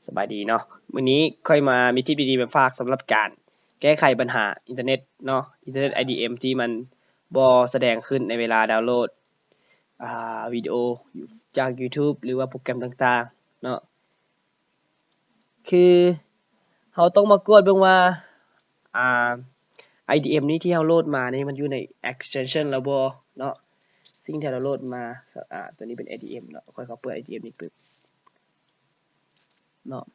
สบายดีเนาะวันนี้ค่อยมามีทิปดีๆมาฝากสำหรับการแก้ไขปัญหาอินเทอร์เน็ตเนาะอินเทอร์เน็ต IDM ที่มันบ่แสดงขึ้นในเวลาดาวน์โหลดวิดีโอจาก YouTube หรือว่าโปรแกรมต่างๆเนาะคือเราต้องมากดเบิ่งว่าIDM นี้ที่เราโหลดมานี่มันอยู่ใน extension แล้วบ่เนาะสิ่งที่เราโหลดมาตัวนี้เป็น IDM เนาะค่อยเข้าเปิด IDM นี้ปึ๊บเนาะ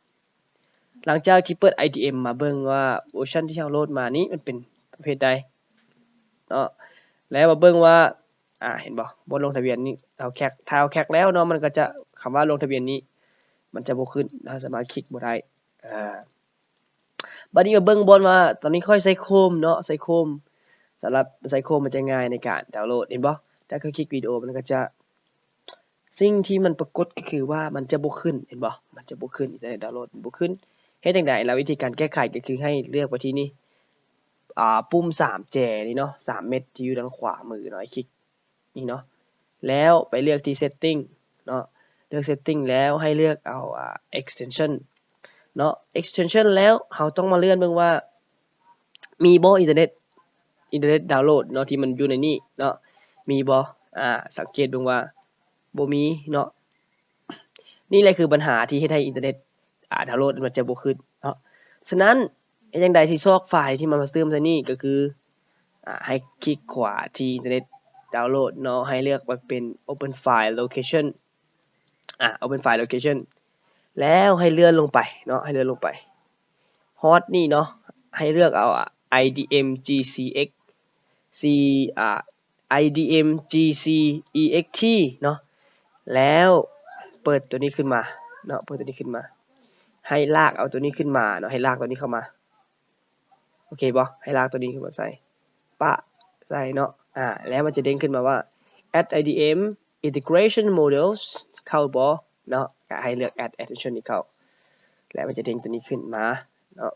หลังจากที่เปิด IDM มาเบิ่งว่าเวอร์ชันที่เราโหลดมานี้มันเป็นประเภทใดเนาะแล้วมาเบิ่งว่าเห็นบ่ลงทะเบียนนี้เราแคคถ้าเราแคคแล้วเนาะมันก็จะคำว่าลงทะเบียนนี้มันจะบ่ขึ้นเราสามารถคลิกบ่ได้บัดนี้มาเบิ่งบนว่าตอนนี้ค่อยใช้โคมเนาะใช้โคมสำหรับใช้โคมมันจะง่ายในการดาวน์โหลดเห็นบ่ถ้าคลิกวิดีโอมันก็จะสิ่งที่มันปรากฏก็คือว่ามันจะบ่ขึ้นเห็นบ่มันจะบ่ขึ้นอินเทอร์เน็ตดาวน์โหลดบ่ขึ้นเฮ็ดจังได๋แล้ววิธีการแก้ไขก็คือให้เลือกไปที่นี่ปุ่ม3แจนี่เนาะ3เม็ดที่อยู่ด้านขวามือเนาะคลิกนี่เนาะแล้วไปเลือกที่ setting เนาะเลือก setting แล้วให้เลือกเอาextension เนาะ extension แล้วเราต้องมาเลื่อนเบิ่งว่ามีบ่อินเทอร์เน็ตดาวน์โหลดเนาะที่มันอยู่ในนี้เนาะมีบ่สังเกตเบิ่งว่าบ่มีเนาะนี่แหละคือปัญหาที่เฮ็ดให้อินเทอร์เน็ตดาวน์โหลดมันจะบ่ขึ้นเนาะฉะนั้นเฮ็ดจังได๋สิซอกไฟล์ที่มันมาเชื่อมใส่นี่ก็คือให้คลิกขวาที่อินเทอร์เน็ตดาวน์โหลดเนาะให้เลือกว่าเป็น open file location open file location แล้วให้เลื่อนลงไปเนาะให้เลื่อนลงไปฮอตนี่เนาะให้เลือกเอาIDM GCX C IDM GCEXT เนาะแล้วเปิดตัวนี้ขึ้นมาเนาะเปิดตัวนี้ขึ้นมาให้ลากเอาตัวนี้ขึ้นมาเนาะให้ลากตัวนี้เข้ามาโอเคบ่ให้ลากตัวนี้ขึ้นมาใส่ปะใส่เนาะแล้วมันจะเด้งขึ้นมาว่า add IDM integration modules เข้าบ่เนาะให้เลือก add extension นี้เข้าแล้วมันจะเด้งตัวนี้ขึ้นมาเนาะ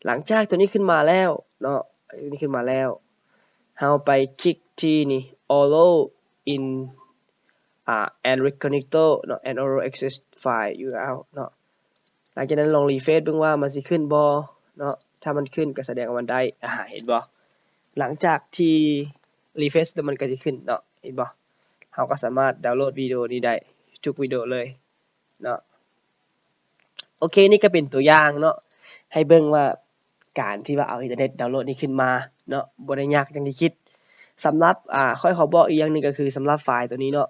หลังจากตัวนี้ขึ้นมาแล้วเนาะตัวนี้ขึ้นมาแล้วเฮาไปคลิกที่นี่ allow in and reconnector เนาะ and allow access file URL เนาะหลังจากนั้นลองรีเฟรชเบิ่งว่ามันสิขึ้นบ่เนาะถ้ามันขึ้นก็แสดงว่ามันได้เห็นบ่หลังจากที่รีเฟรชแล้วมันก็สิขึ้นเนาะเห็นบ่เฮาก็สามารถดาวน์โหลดวิดีโอนี้ได้ทุกวิดีโอเลยเนาะโอเคนี่ก็เป็นตัวอย่างเนาะให้เบิ่งว่าการที่ว่าเอาอินเทอร์เน็ตดาวน์โหลดนี้ขึ้นมาเนาะบ่ได้ยากอย่างที่คิดสำหรับค่อยขอบอกอีกอย่างนึงก็คือสำหรับไฟล์ตัวนี้เนาะ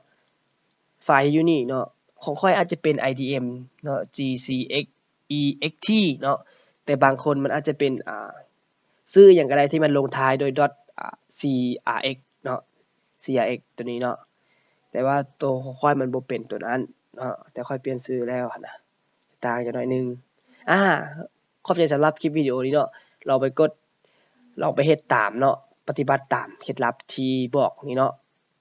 ไฟล์อยู่นี่เนาะของค่อยอาจจะเป็น IDM เนาะ GCEXT เนาะแต่บางคนมันอาจจะเป็นชื่อหยังก็ได้ที่มันลงท้ายด้วย .crx เนาะ crx ตัวนี้เนาะแต่ว่าตัวของค่อยมันบ่เป็นตัวนั้นเนาะแต่ค่อยเปลี่ยนชื่อแล้วนะต่างจักหน่อยนึงขอบใจสำหรับคลิปวิดีโอนี้เนาะลองไปเฮ็ดตามเนาะปฏิบัติตามเคล็ดลับที่บอกนี้เนาะ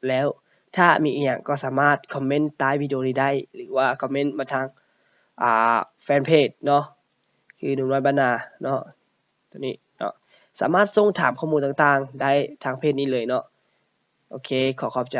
แล้วถ้ามีอีหยังก็สามารถคอมเมนต์ใต้วิดีโอนี้ได้หรือว่าคอมเมนต์มาทางแฟนเพจเนาะคือหนุ่มน้อยบ้านนาเนาะตัวนี้เนาะสามารถส่งถามข้อมูลต่างๆได้ทางเพจนี้เลยเนาะโอเคขอบใจ